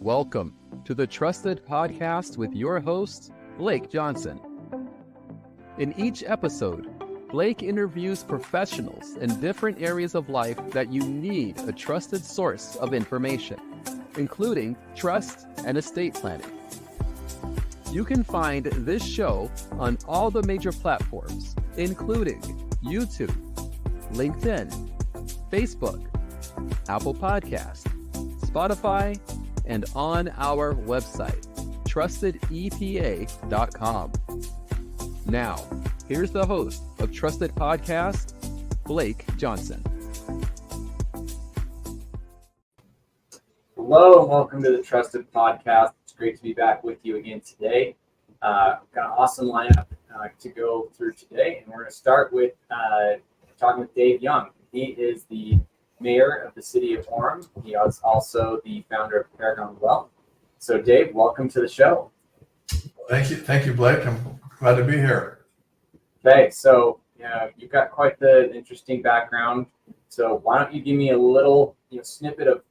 welcome to the Trusted Podcast with your host, Blake Johnson. In each episode, Blake interviews professionals in different areas of life that you need a trusted source of information, including trust and estate planning. You can find this show on all the major platforms, including YouTube, LinkedIn, Facebook, Apple Podcasts, Spotify, and on our website, trustedepa.com. Now, here's the host of Trusted Podcast, Blake Johnson. Hello, and welcome to the Trusted Podcast. It's great to be back with you again today. Got an awesome lineup to go through today, and we're going to start with talking with Dave Young. He is the mayor of the city of Orem. He is also the founder of Paragon Wealth. So, Dave, welcome to the show. Thank you, Blake. I'm glad to be here. Okay, so you've got quite the interesting background. So, why don't you give me a little snippet of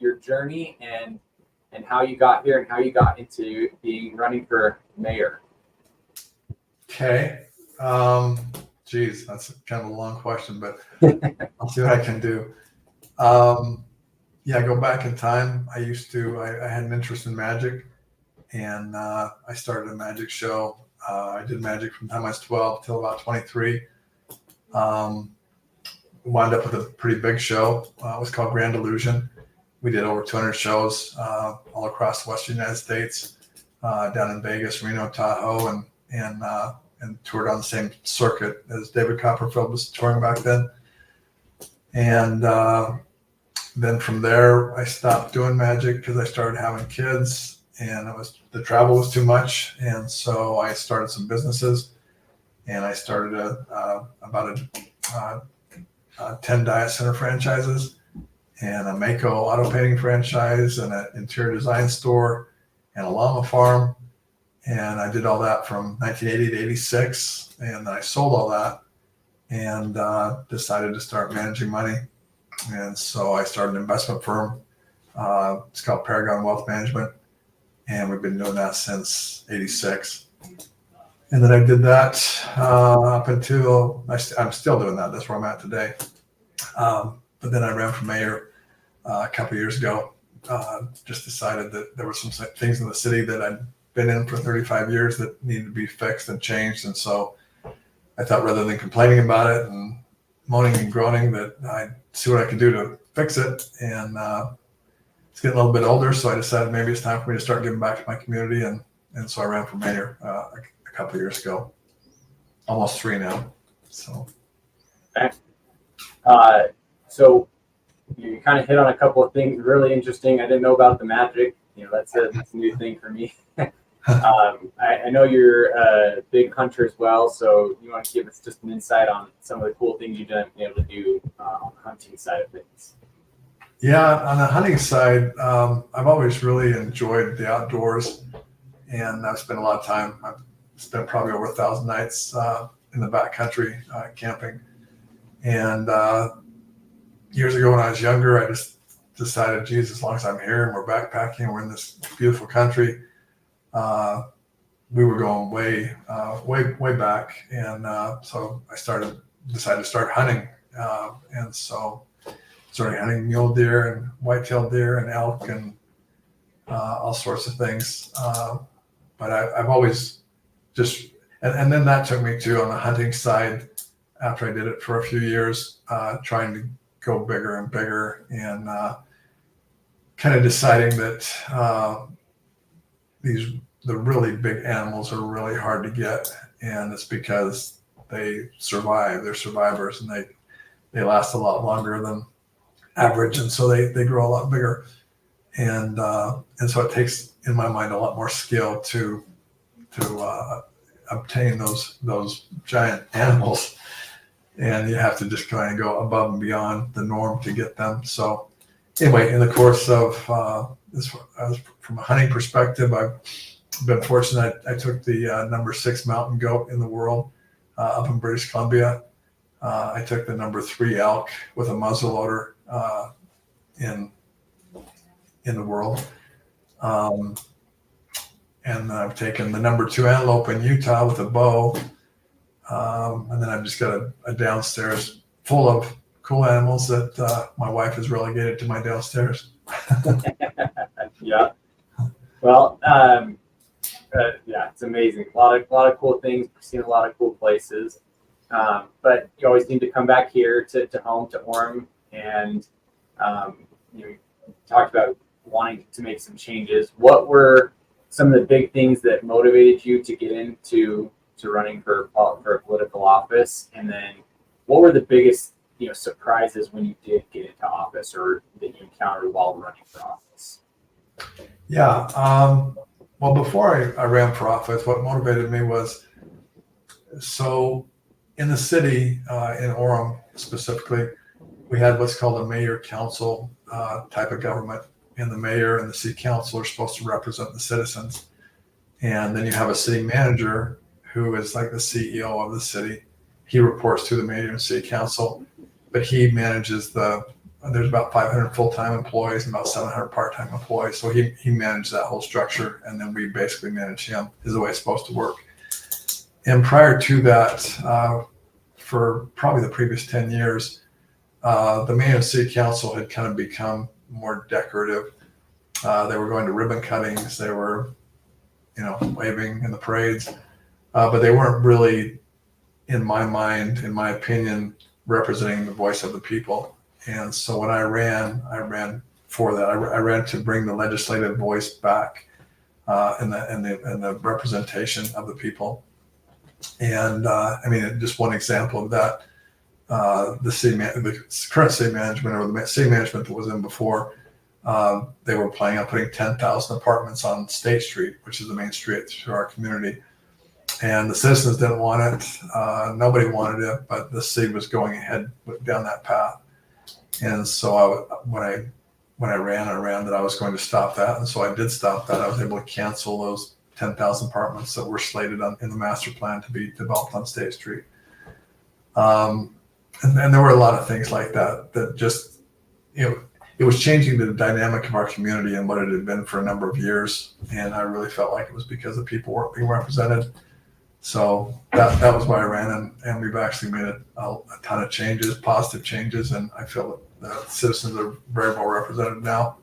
your journey and how you got here and how you got into running for mayor? Okay. That's kind of a long question, but I'll see what I can do. Go back in time. I had an interest in magic, and I started a magic show. I did magic from the time I was 12 till about 23. Wound up with a pretty big show. It was called Grand Illusion. We did over 200 shows all across the Western United States, down in Vegas, Reno, Tahoe, and toured on the same circuit as David Copperfield was touring back then. And then from there, I stopped doing magic because I started having kids, and the travel was too much. And so I started some businesses, and I started about 10 diet center franchises, and a Mako auto painting franchise, and an interior design store, and a llama farm. And I did all that from 1980 to 86. And I sold all that and decided to start managing money. And so I started an investment firm. It's called Paragon Wealth Management. And we've been doing that since 86. And then I did that up until, I'm still doing that. That's where I'm at today. But then I ran for mayor a couple of years ago. Just decided that there were some things in the city that I'd been in for 35 years that needed to be fixed and changed. And so I thought, rather than complaining about it and moaning and groaning, that I'd see what I could do to fix it. And it's getting a little bit older, so I decided maybe it's time for me to start giving back to my community. And so I ran for mayor a couple of years ago, almost 3 now. So. Okay. So you kind of hit on a couple of things really interesting. I didn't know about the magic. That's a new thing for me. I know you're a big hunter as well, so you want to give us just an insight on some of the cool things you've been able to do on the hunting side of things. Yeah, on the hunting side, I've always really enjoyed the outdoors, and I've spent a lot of time. I've spent probably over 1,000 nights in the backcountry camping. And years ago when I was younger, I just decided, geez, as long as I'm here and we're backpacking, we're in this beautiful country. We were going way back, and so I decided to start hunting, and so started hunting mule deer and white-tailed deer and elk and all sorts of things. But I've always just, and then that took me to, on the hunting side, after I did it for a few years, trying to go bigger and bigger, and kind of deciding that the really big animals are really hard to get, and it's because they survive. They're survivors, and they last a lot longer than average, and so they grow a lot bigger, and so it takes, in my mind, a lot more skill to obtain those giant animals, and you have to just kind of go above and beyond the norm to get them. So anyway, in the course of from a hunting perspective, I've been fortunate. I took the number 6 mountain goat in the world up in British Columbia. I took the number 3 elk with a muzzleloader in the world. And I've taken the number 2 antelope in Utah with a bow. And then I've just got a downstairs full of cool animals that my wife has relegated to my downstairs. Yeah. Well, yeah, it's amazing. A lot of cool things. We've seen a lot of cool places. But you always need to come back here to home, to Orem, and you talked about wanting to make some changes. What were some of the big things that motivated you to get into running for a political office? And then what were the biggest surprises when you did get into office, or that you encountered while running for office? Yeah. Well, before I ran for office, what motivated me was, so in the city, in Orem specifically, we had what's called a mayor council type of government. And the mayor and the city council are supposed to represent the citizens. And then you have a city manager who is like the CEO of the city. He reports to the mayor and city council, but he manages there's about 500 full-time employees and about 700 part-time employees. So he managed that whole structure, and then we basically manage him, is the way it's supposed to work. And prior to that, for probably the previous 10 years, the mayor and city council had kind of become more decorative. They were going to ribbon cuttings. They were, waving in the parades, but they weren't really, in my mind, in my opinion, representing the voice of the people. And so when I ran for that. I ran to bring the legislative voice back and the representation of the people. And just one example of that. The current city management, or the city management that was in before, they were planning on putting 10,000 apartments on State Street, which is the main street to our community. And the citizens didn't want it. Nobody wanted it, but the city was going ahead down that path. And so when I ran that I was going to stop that. And so I did stop that. I was able to cancel those 10,000 apartments that were slated in the master plan to be developed on State Street. And there were a lot of things like that just, it was changing the dynamic of our community and what it had been for a number of years. And I really felt like it was because the people weren't being represented. So that was why I ran, and we've actually made a ton of changes, positive changes, and I feel that the citizens are very well represented now.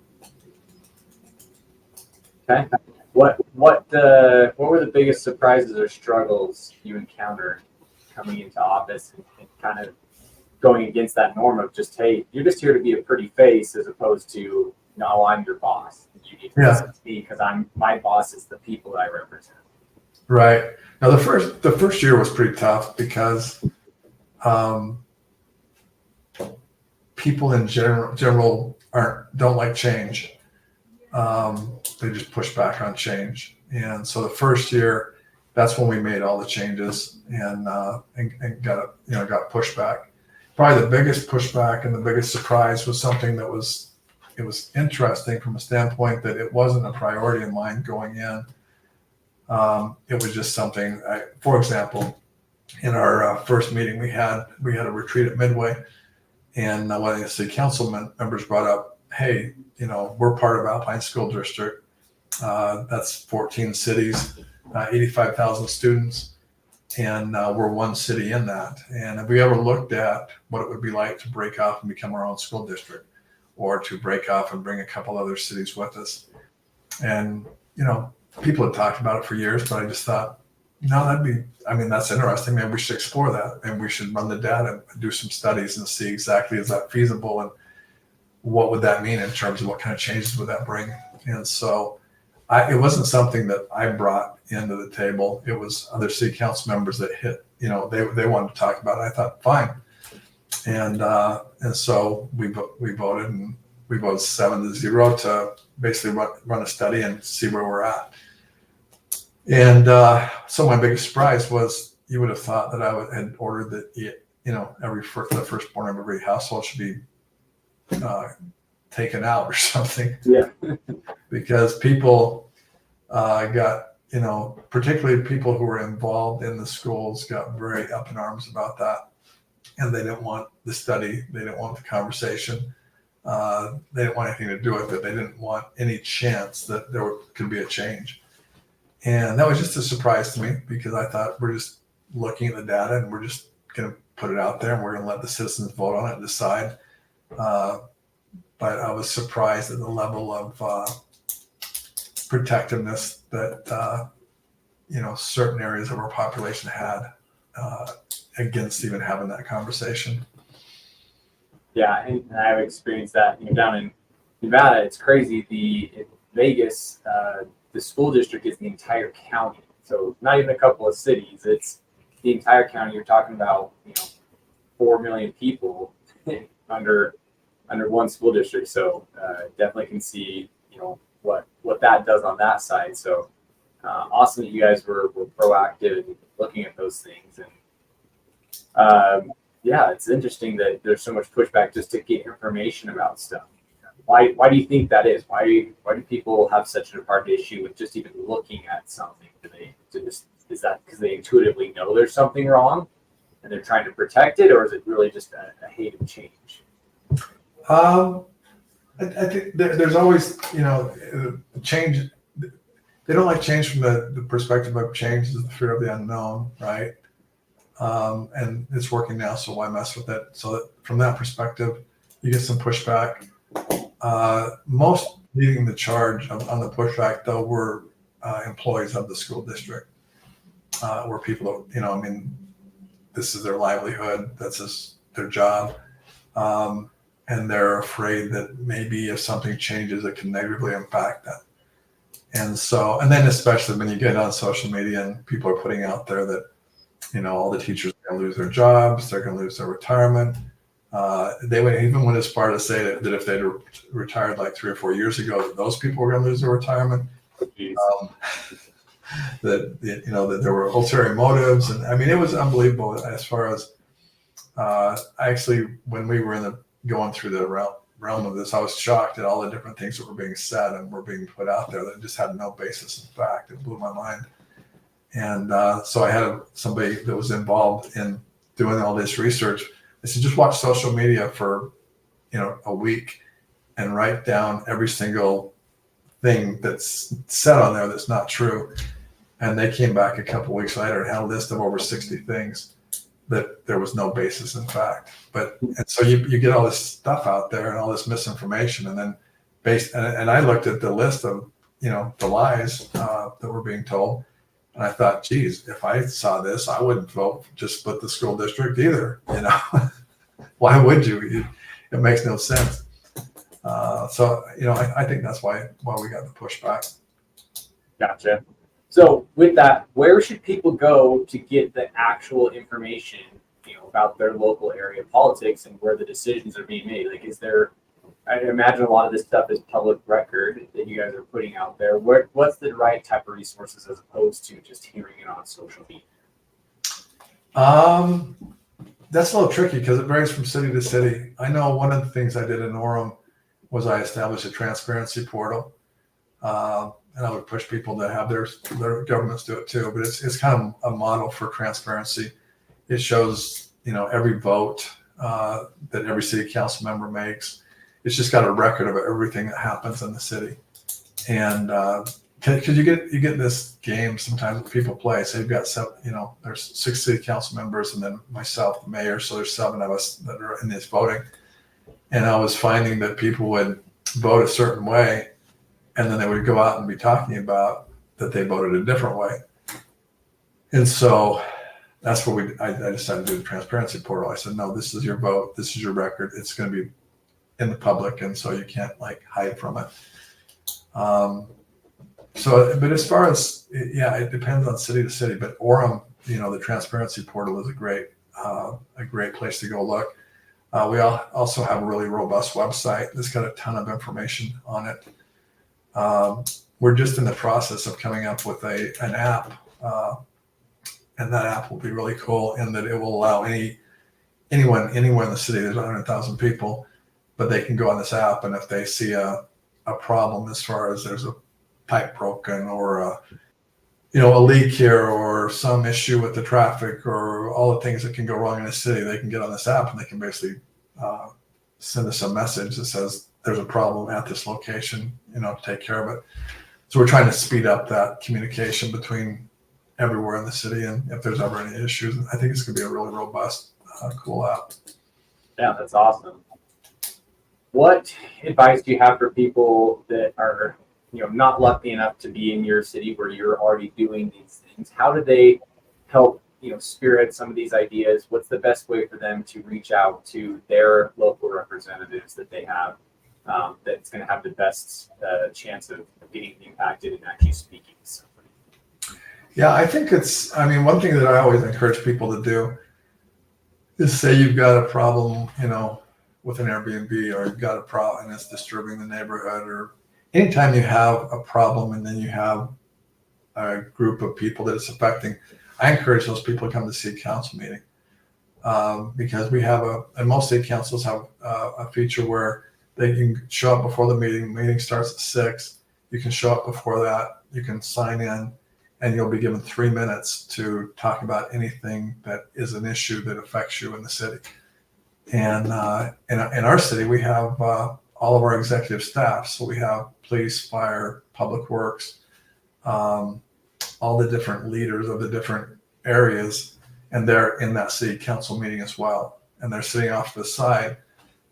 Okay. What were the biggest surprises or struggles you encountered coming into office and kind of going against that norm of just, hey, you're just here to be a pretty face, as opposed to, no, I'm your boss. You need to listen to me because my boss is the people that I represent. Right. Now the first year was pretty tough because people in general don't like change. They just push back on change. And so the first year, that's when we made all the changes and got pushback. Probably the biggest pushback and the biggest surprise was something that was interesting from a standpoint that it wasn't a priority of mine going in. It was just something. For example, in our first meeting we had a retreat at Midway, and one of the city council members brought up, hey, we're part of Alpine School District. That's 14 cities, 85,000 students, and we're one city in that. And have we ever looked at what it would be like to break off and become our own school district, or to break off and bring a couple other cities with us? And people had talked about it for years, but I just thought, no, that's interesting. Maybe we should explore that, and we should run the data and do some studies and see exactly, is that feasible, and what would that mean in terms of what kind of changes would that bring? And so it wasn't something that I brought into the table. It was other city council members that they wanted to talk about it. I thought, fine. And so we voted, and we voted 7-0 to basically run a study and see where we're at. And so my biggest surprise was, you would have thought that I had ordered that the firstborn of every household should be taken out or something. Yeah. Because people got, particularly people who were involved in the schools, got very up in arms about that, and they didn't want the study, they didn't want the conversation. They didn't want anything to do with it. They didn't want any chance that could be a change. And that was just a surprise to me, because I thought we're just looking at the data and we're just going to put it out there and we're going to let the citizens vote on it and decide. But I was surprised at the level of protectiveness that certain areas of our population had against even having that conversation. Yeah, and I've experienced that. Down in Nevada, it's crazy. In Vegas, the school district is the entire county. So not even a couple of cities. It's the entire county. You're talking about 4 million people under one school district. So definitely can see what that does on that side. So awesome that you guys were proactive in looking at those things. And yeah, it's interesting that there's so much pushback just to get information about stuff. Why do you think that is? Why do people have such a hard issue with just even looking at something? Is that because they intuitively know there's something wrong and they're trying to protect it, or is it really just a hate of change? I think there's always, change. They don't like change from the perspective of change is the fear of the unknown, right? And it's working now, so why mess with it? So that from that perspective, you get some pushback. Most leading the charge on the pushback, though, were employees of the school district, were people that, this is their livelihood, that's their job. And they're afraid that maybe if something changes, it can negatively impact them. And then especially when you get on social media and people are putting out there that, all the teachers are going to lose their jobs, they're going to lose their retirement. They would even went as far to say that if they'd retired like 3 or 4 years ago, that those people were going to lose their retirement. That there were ulterior motives. And it was unbelievable as far as actually, when we were going through the realm of this, I was shocked at all the different things that were being said and were being put out there that just had no basis in fact. It blew my mind. And so I had somebody that was involved in doing all this research. I said, just watch social media for, a week and write down every single thing that's said on there that's not true. And they came back a couple of weeks later and had a list of over 60 things that there was no basis in fact. And so you get all this stuff out there and all this misinformation, and then and I looked at the list of, the lies that were being told. And I thought, geez, if I saw this, I wouldn't vote just split the school district either. Why would you? It makes no sense. I think that's why we got the pushback. Gotcha. So with that, where should people go to get the actual information, about their local area politics and where the decisions are being made? Like, I imagine a lot of this stuff is public record that you guys are putting out there. What's the right type of resources as opposed to just hearing it on social media? That's a little tricky because it varies from city to city. I know one of the things I did in Orem was I established a transparency portal. And I would push people to have their governments do it too. But it's kind of a model for transparency. It shows, every vote that every city council member makes. It's just got a record of everything that happens in the city. And because you get this game sometimes people play. So you've got there's 6 city council members and then myself, the mayor. So there's 7 of us that are in this voting. And I was finding that people would vote a certain way, and then they would go out and be talking about that they voted a different way. And so that's where I decided to do the transparency portal. I said, no, this is your vote. This is your record. It's going to be in the public. And so you can't hide from it. But as far as, it depends on city to city, but Orem, the transparency portal is a great place to go look. We also have a really robust website that's got a ton of information on it. We're just in the process of coming up with an app, and that app will be really cool in that it will allow anyone anywhere in the city. There's 100,000 people, but they can go on this app, and if they see a problem as far as there's a pipe broken or a leak here or some issue with the traffic or all the things that can go wrong in the city, they can get on this app and they can basically send us a message that says there's a problem at this location, take care of it. So we're trying to speed up that communication between everywhere in the city, and if there's ever any issues, I think it's going to be a really robust, cool app. Yeah, that's awesome. What advice do you have for people that are, not lucky enough to be in your city where you're already doing these things? How do they help, spearhead some of these ideas? What's the best way for them to reach out to their local representatives that they have that's going to have the best chance of getting impacted and actually speaking to somebody? Yeah, I think one thing that I always encourage people to do is say you've got a problem, with an Airbnb, or you've got a problem and it's disturbing the neighborhood, or anytime you have a problem and then you have a group of people that it's affecting, I encourage those people to come to city council meeting, because we have and most city councils have a feature where they can show up before the meeting. The meeting starts at 6. You can show up before that. You can sign in, and you'll be given 3 minutes to talk about anything that is an issue that affects you in the city. And in our city, we have all of our executive staff. So we have police, fire, public works, all the different leaders of the different areas, and they're in that city council meeting as well. And they're sitting off to the side.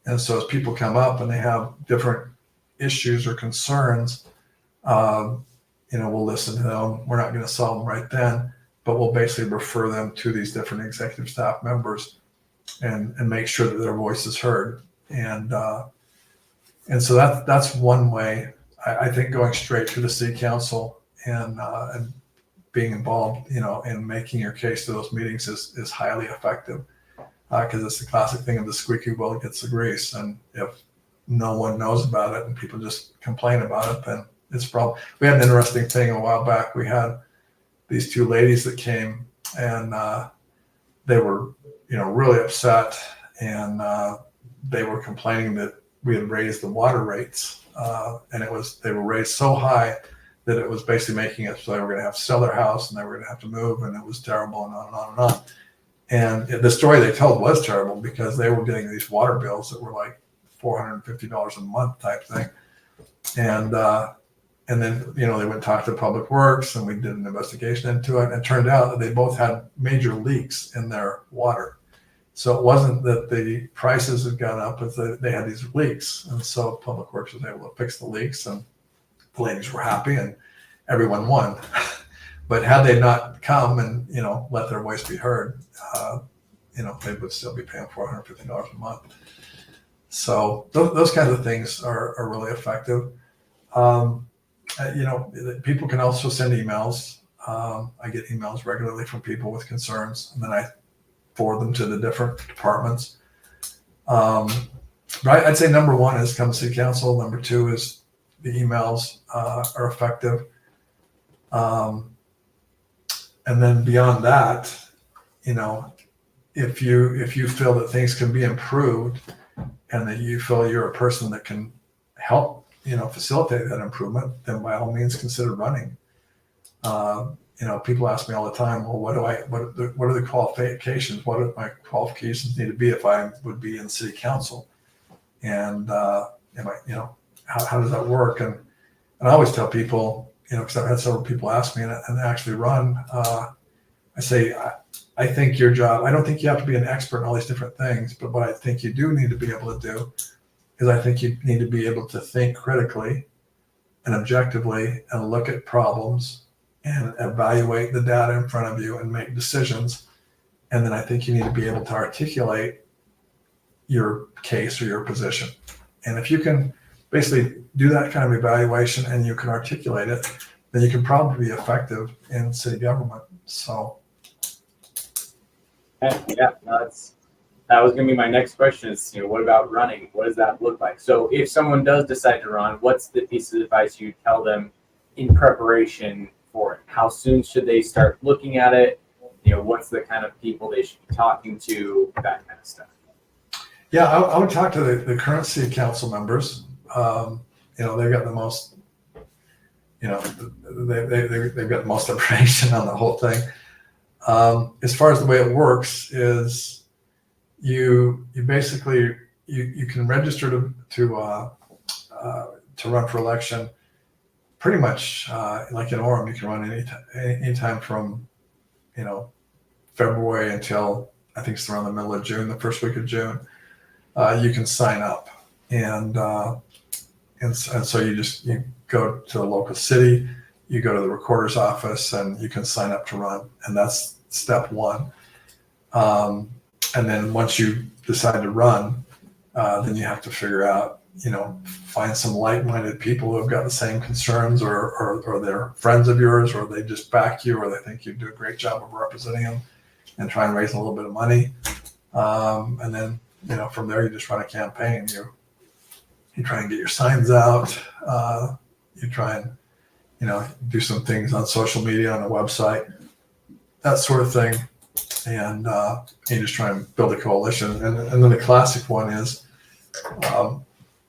And so as people come up and they have different issues or concerns, we'll listen to them. We're not going to solve them right then, but we'll basically refer them to these different executive staff members and make sure that their voice is heard. And so that's one way. I think going straight to the city council and being involved, in making your case to those meetings is highly effective, because it's the classic thing of the squeaky wheel gets the grease. And if no one knows about it and people just complain about it, then it's a problem. We had an interesting thing a while back. We had these 2 ladies that came, and they were, really upset, and they were complaining that we had raised the water rates, and they were raised so high that it was basically making it so they were going to have to sell their house and they were going to have to move, and it was terrible, and on and on and on. And the story they told was terrible, because they were getting these water bills that were like $450 a month type thing. And then, they went and talked to Public Works, and we did an investigation into it. And it turned out that they both had major leaks in their water. So it wasn't that the prices had gone up, but they had these leaks. And so Public Works was able to fix the leaks, and the ladies were happy, and everyone won. But had they not come and, let their voice be heard, they would still be paying $450 a month. So those kinds of things are really effective. People can also send emails. I get emails regularly from people with concerns, and then I forward them to the different departments. But I'd say number 1 is come to city council. Number 2 is the emails are effective. And then beyond that, if you feel that things can be improved, and that you feel you're a person that can help, facilitate that improvement, then by all means consider running. People ask me all the time, well, what are the qualifications? What do my qualifications need to be if I would be in city council? And how does that work? And I always tell people, because I've had several people ask me and actually run, I say, I think your job, I don't think you have to be an expert in all these different things, but what I think you do need to be able to do is I think you need to be able to think critically and objectively and look at problems and evaluate the data in front of you and make decisions. And then I think you need to be able to articulate your case or your position. And if you can basically do that kind of evaluation and you can articulate it, then you can probably be effective in city government. So. Yeah, that was going to be my next question is, what about running? What does that look like? So if someone does decide to run, what's the piece of advice you tell them in preparation for it? How soon should they start looking at it? What's the kind of people they should be talking to, that kind of stuff? Yeah, I would talk to the current city council members. They've got the most, they've got the most information on the whole thing. As far as the way it works is you basically you can register to run for election. Pretty much like in Orem, you can run anytime from February until I think it's around the middle of June, the first week of June. You can sign up, and so you go to the local city, you go to the recorder's office, and you can sign up to run, and that's step one. And then once you decide to run, then you have to figure out, find some like-minded people who have got the same concerns, or they're friends of yours, or they just back you, or they think you do a great job of representing them, and try and raise a little bit of money. And then, from there, you just run a campaign. You try and get your signs out. You try and, do some things on social media, on a website, that sort of thing. And you just try and build a coalition. And then the classic one is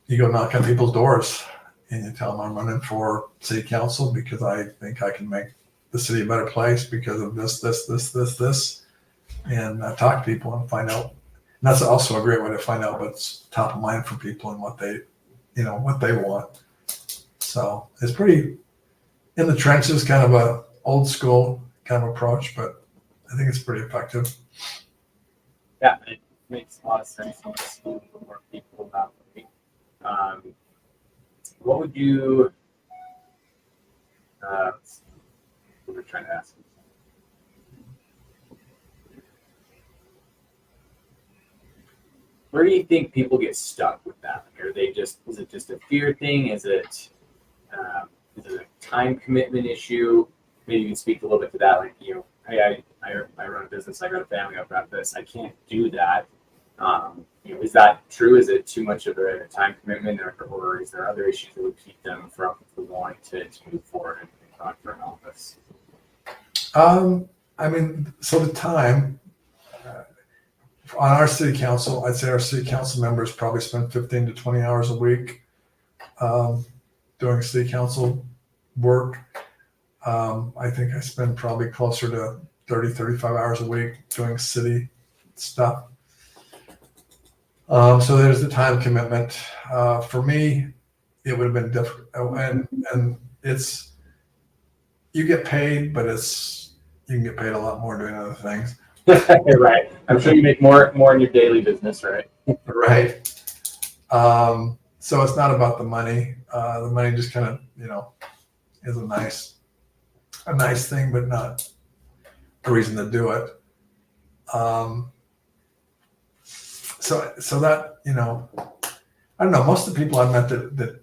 you go knock on people's doors and you tell them, I'm running for city council because I think I can make the city a better place because of this. And talk to people and find out. And that's also a great way to find out what's top of mind for people and what they want. So it's pretty in the trenches, kind of a old school kind of approach, but I think it's pretty effective. Yeah, it makes a lot of sense to see more people about it. What would you? We were trying to ask. Where do you think people get stuck with that? Is it just a fear thing? Is it a time commitment issue? Maybe you can speak a little bit to that. Like, hey, I run a business, I got a family, I've got this, I can't do that. Is that true? Is it too much of a time commitment, or is there other issues that would keep them from wanting to move forward and run for an office? So the time, on our city council, I'd say our city council members probably spend 15 to 20 hours a week doing city council work. I think I spend probably closer to 30, 35 hours a week doing city stuff. So there's the time commitment. For me, it would have been difficult. And it's, you get paid, but you can get paid a lot more doing other things. Right. I'm sure you make more in your daily business, right? Right. So it's not about the money. The money just kind of, is a nice thing, but not a reason to do it. So that, I don't know, most of the people I've met that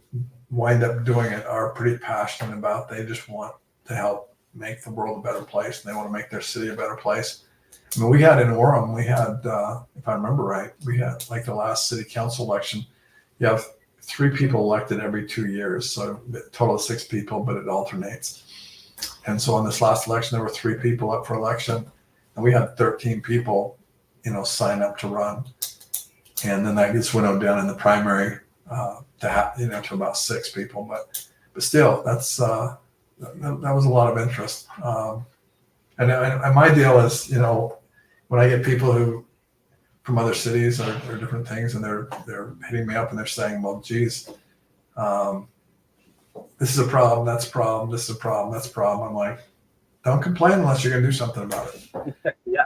wind up doing it are pretty passionate about, they just want to help make the world a better place, and they want to make their city a better place. I mean, we had in Orem, if I remember right, we had like the last city council election, you have 3 people elected every 2 years. So a total of 6 people, but it alternates. And so on this last election, there were 3 people up for election, and we had 13 people, sign up to run. And then that gets winnowed down in the primary to about 6 people. But still, that was a lot of interest. And my deal is, when I get people who from other cities or different things, and they're hitting me up and they're saying, well, geez, this is a problem, that's a problem, this is a problem, that's a problem. I'm like, don't complain unless you're going to do something about it. Yeah.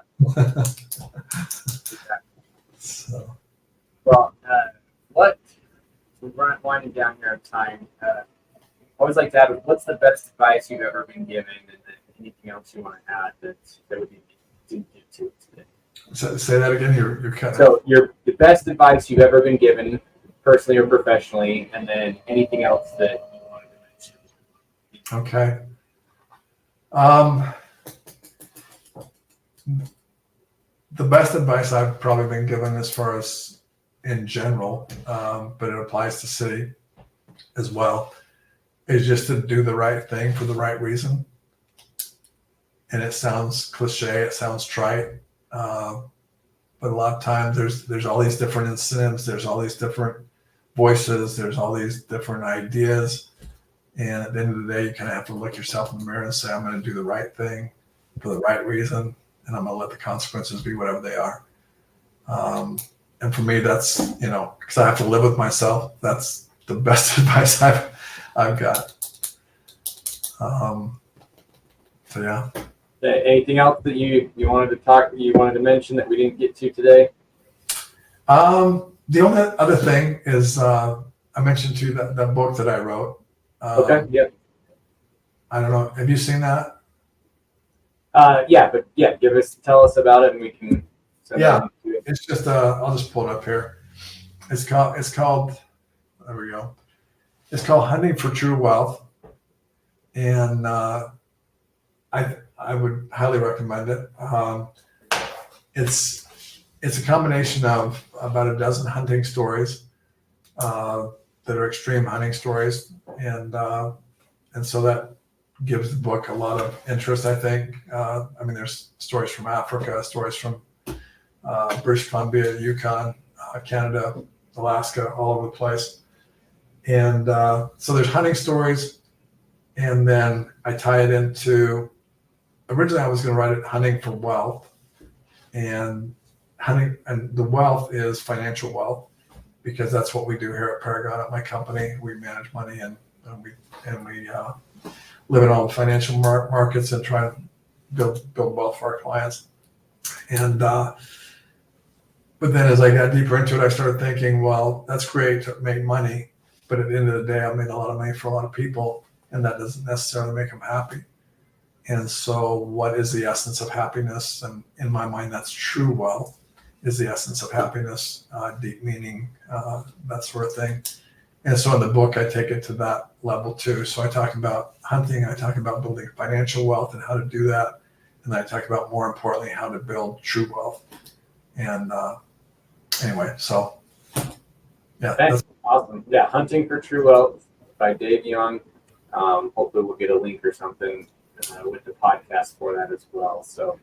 So. Well, we're winding down here on time. I always like to add, what's the best advice you've ever been given, and then anything else you want to add that would be didn't get to today? So, say that again. You're cutting. So the best advice you've ever been given, personally or professionally, and then anything else that you wanted to mention. Okay. The best advice I've probably been given, as far as in general, but it applies to city as well, is just to do the right thing for the right reason. And it sounds cliche, it sounds trite, but a lot of times there's all these different incentives, there's all these different voices, there's all these different ideas, and at the end of the day, you kind of have to look yourself in the mirror and say, I'm going to do the right thing for the right reason, and I'm going to let the consequences be whatever they are. and for me, that's, because I have to live with myself. That's the best advice I've got. So yeah. Anything else that you wanted to mention that we didn't get to today? The only other thing is, I mentioned to you that book that I wrote. Okay. Yeah. I don't know. Have you seen that? Tell us about it and we can send Yeah. it to you. It's just, I'll just pull it up here. It's called, there we go. It's called Hunting for True Wealth. And, I would highly recommend it. It's a combination of about a dozen hunting stories, that are extreme hunting stories. And so that gives the book a lot of interest, I think. There's stories from Africa, stories from British Columbia, Yukon, Canada, Alaska, all over the place. And so there's hunting stories, and then I tie it into, originally I was going to write it Hunting for Wealth, and the wealth is financial wealth, because that's what we do here at Paragon, at my company. We manage money and we live in all the financial markets and try to build wealth for our clients. And but then as I got deeper into it, I started thinking, well, that's great to make money, but at the end of the day, I made a lot of money for a lot of people, and that doesn't necessarily make them happy. And so what is the essence of happiness? And in my mind, that's true wealth is the essence of happiness, deep meaning, that sort of thing. And so in the book, I take it to that level too. So I talk about hunting, I talk about building financial wealth and how to do that. And I talk about, more importantly, how to build true wealth. And anyway, so yeah. That's awesome. Yeah, Hunting for True Wealth by Dave Young. Hopefully we'll get a link or something with the podcast for that as well. So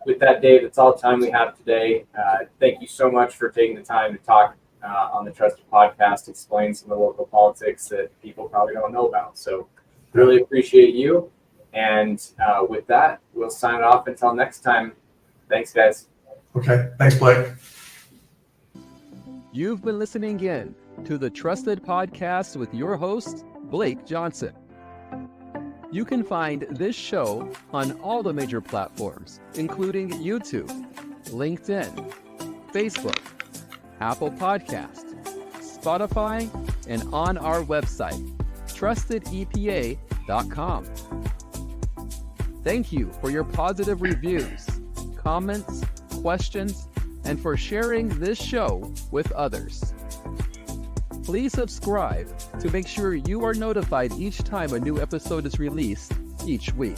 with that, Dave, that's all the time we have today. Thank you so much for taking the time to talk on the Trusted Podcast, explain some of the local politics that people probably don't know about. So really appreciate you. And with that, we'll sign it off until next time. Thanks, guys. Okay. Thanks, Blake. You've been listening in to the Trusted Podcast with your host, Blake Johnson. You can find this show on all the major platforms, including YouTube, LinkedIn, Facebook, Apple Podcasts, Spotify, and on our website, trustedepa.com. Thank you for your positive reviews, comments, questions, and for sharing this show with others. Please subscribe to make sure you are notified each time a new episode is released each week.